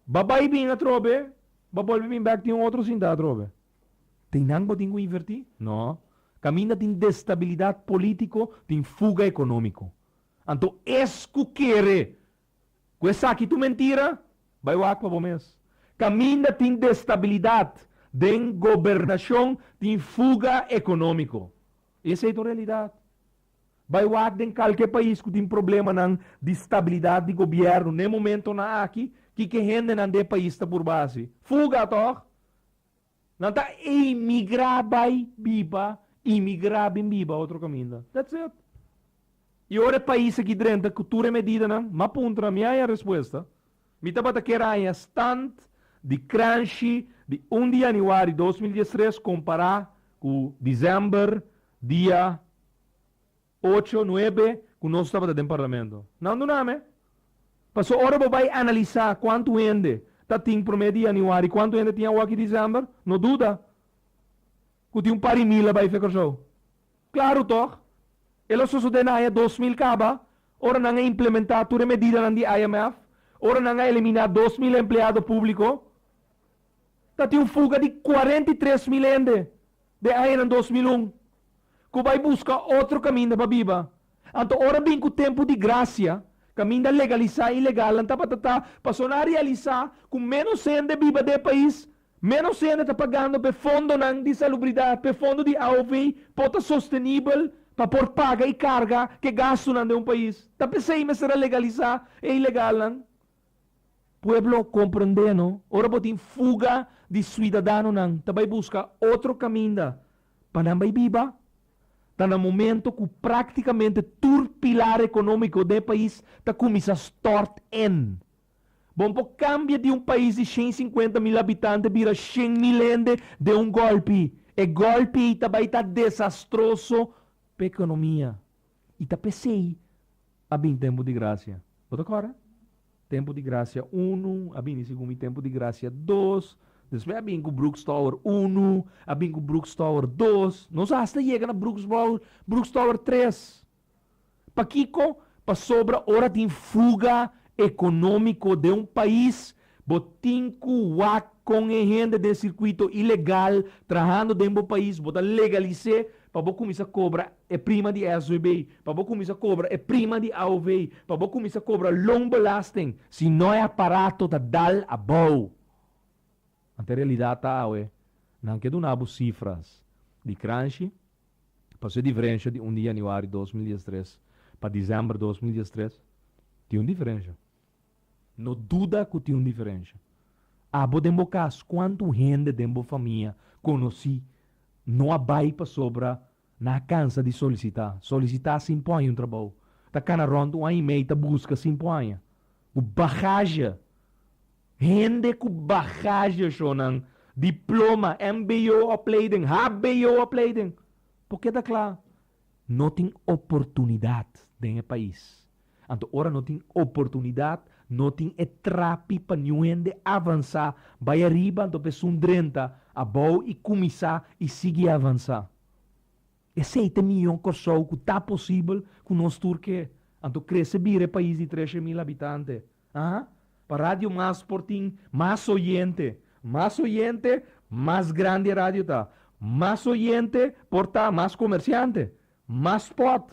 Babai bem a trobe, babol bem back tem outro sim da trobe. Tem nango tem que invertir? Não. Caminha tem destabilidade política, tem fuga econômica. Então, esco quer, com essa aqui tu mentira, vai o aqua bom mês. Caminha tem destabilidade, tem governação, tem fuga econômica. Essa é a realidade. Vai o aqua em qualquer país que tem problema de estabilidade de governo, no momento na aqui, que rende nande país está por base. Fuga, toch? Não está emigrar vai biba, imigrar bem biba, outro caminho. That's it. E ora país aqui dentro, cultura medida, não? Mas punta, minha é a resposta. Me estava a querer stand de crunch de 1 de janeiro de 2013 comparar com dezembro, dia 8, 9, que nós estávamos dentro do parlamento. Não, não, Passou hora vai analisar quanto rende tá tem para mês de janeiro, quanto rende tinha aqui em dezembro, não duda. Que tem par de mil vai ficar show. Claro, toch? Ela só de na 2000 caba, ora não é implementar toda medida na IMF, ora não é eliminar 2.000 empregados públicos. Tá tem fuga de 43 mil ende de aí em 2001. Que vai buscar outro caminho para viva. Então, ora bem com o tempo de graça, caminho de legalizar ilegal, não passou a realizar com menos gente viva do país, menos gente está pagando para fundo de salubridade, para fundo de AOV, para sustentável, para por paga e carga que gasto de um país. Está pensando será legalizar é ilegal, não? Pueblo compreendendo, ora botem fuga de cidadano, não, vai buscar outro caminho para não viva. Está no momento que praticamente todo pilar econômico do país está começando a start in. Bom, cambia de um país de 150 mil habitantes vira 100 mil de um golpe. E golpe também está desastroso para a economia. E está pensei, há bem tempo de graça. Bota agora? Tempo de graça 1, há bem segundo tempo de graça 2, depois bem com Brooks Tower 1, bem com Brooks Tower 2, nós hasta chega na Brooks Tower 3. Para Kiko, para sobra hora de fuga econômico de um país, botin com gente de circuito ilegal, trabalhando dentro do país, botar legalizar, para começar a cobrar é prima de SUB, para começar a cobrar é prima de AOV, para começar a cobrar long belasting, se não é aparato da dal a bow. A realidade está, não quero dar cifras de crunch, passou a diferença de 1 de janeiro de 2013 para dezembro de 2013, tem uma diferença. Não duda que tem uma diferença. Abo de caso, quanto rende de família conheci, não vai para sobra, na cansa de solicitar. Solicitar se impõe um trabalho. Tá cana ronda, um e-mail, tá busca se impõe. com bagagem. Gente com bagagem, Shonan. Diploma, MBO opleiding, HBO opleiding. Porque tá claro, não tem oportunidade no país. Então, ora não tem oportunidade, não tem trapi para ninguém avançar. Vai arriba, então, pessoa 30, a boa e começar e seguir avançar. Esse 7 milhões de pessoas que está possível com nós turque. Então, cresce bem o país de 13 mil habitantes. Para rádio mais portim, mais oyente, mais grande rádio tá. Mais oyente, porta mais comerciante, mais spot,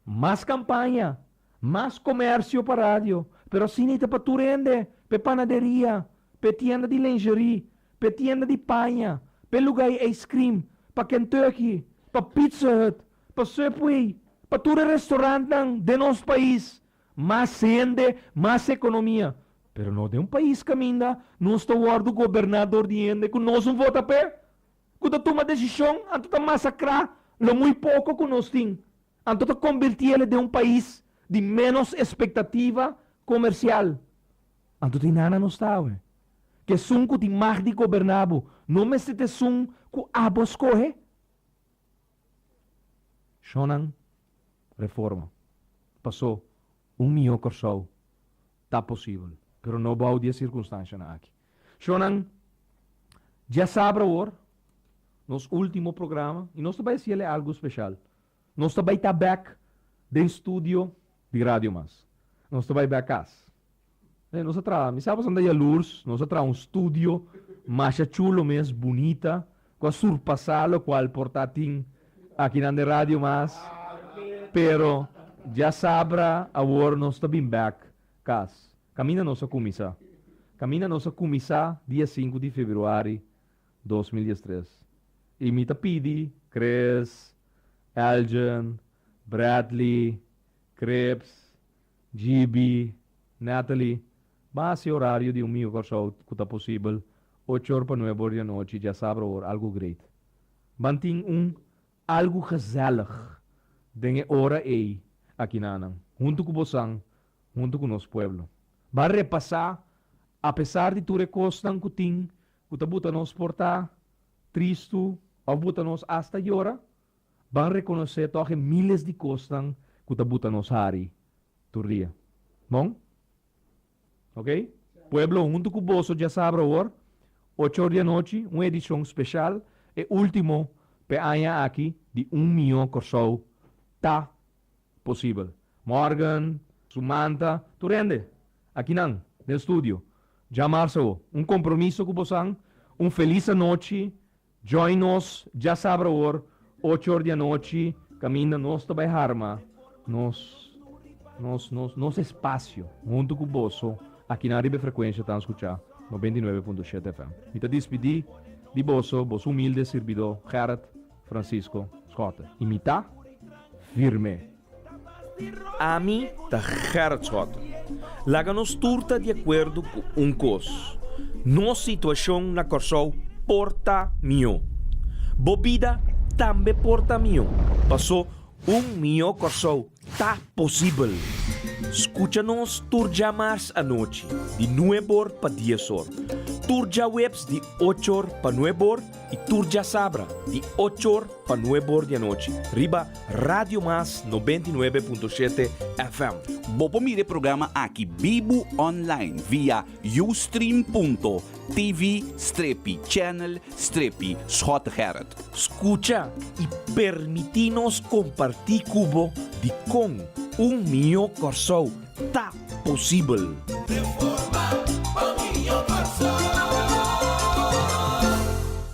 mais campanha, mais comércio para rádio. Pero sinita para tu rende, para panaderia, para tienda de lingerie, para tienda de panha, para lugar ice cream, para Kentucky, para Pizza Hut, para Subway, para todo restaurante de nosso país. Mais rende, mais economia. Pero não de país caminha, não está o governador de ende, que nós não vota pé. Quando toma decisão, antes de massacrar, lo muito pouco que nós temos. Antes de convertir ele de país de menos expectativa comercial. Antes de nada não está, ué. Que sum que tem mais de governado, não me se te sum que abo escorre. Shonan, reforma. Passou 1 milhão de pessoas. Está possível. Pero não vai de circunstância aqui. Shonan, já sabe agora, nosso último programa, e nós também vai algo especial. Nós também está back do estúdio de Rádio Mas. Nós também back casa. Nós estamos, me sabe onde é Lourdes, nós estamos estúdio, mais chulo mesmo, bonita, com a surpassar o qual portátil aqui na Rádio Mas. Pero, já sabe, agora nós também back casa. Camina nossa comissão. Camina nossa comissão dia 5 de fevereiro de 2013. E me pedi, Chris, Elgin, Bradley, Krebs, GB, Natalie, base horário de 1 milhão de pessoas que está possível, 8 horas para 9 horas da noite, já sabe algo great. Manting algo gezellig, dengue hora aí, aqui na junto com você, junto com o nosso povo. Vai repassar, apesar de tudo recostan que tem, que está botando nos portar, triste, ou botando nos hasta agora, vai reconhecer que milhares de costas que está botando nos hari, turria. Bom? Ok? Pueblo, junto com o bolso, já sabe agora, 8 horas da noite, uma edição especial, e último, para aqui, de 1 milhão de pessoas, tá possível. Morgan, Sumanta, tu rende? Aqui não, no estúdio. Já março, compromisso com você, feliz noite, join nos, já sabe agora, 8 horas da noite, caminha nós também harma, nos espaço, junto com o bolso, aqui na Ribe Frequência, está a escutar, 99.7 FM. Me despedi de bolso humilde servidor, Gerard Francisco Scott. E me tá firme. A mim, tá Gerard Scott. Laga-nos turta de acordo com coisa. Nossa situação na Corsol porta mio. Bobida também porta mio. Passou 1 milhão de Corsol. Tá possível. Escucha-nos turja mais à noite, de 9 horas para 10 horas. Turja webs de 8 horas para 9 horas e turja sabra de 8 horas para 9 horas da noite. Riba Rádio Mas 99.7 FM. Bopo mire programa aqui Bibo Online via ustream.tv/channel/Schott Gerard. Escucha e permitinos compartir cubo de com 1 milhão de pessoas. Tá possível.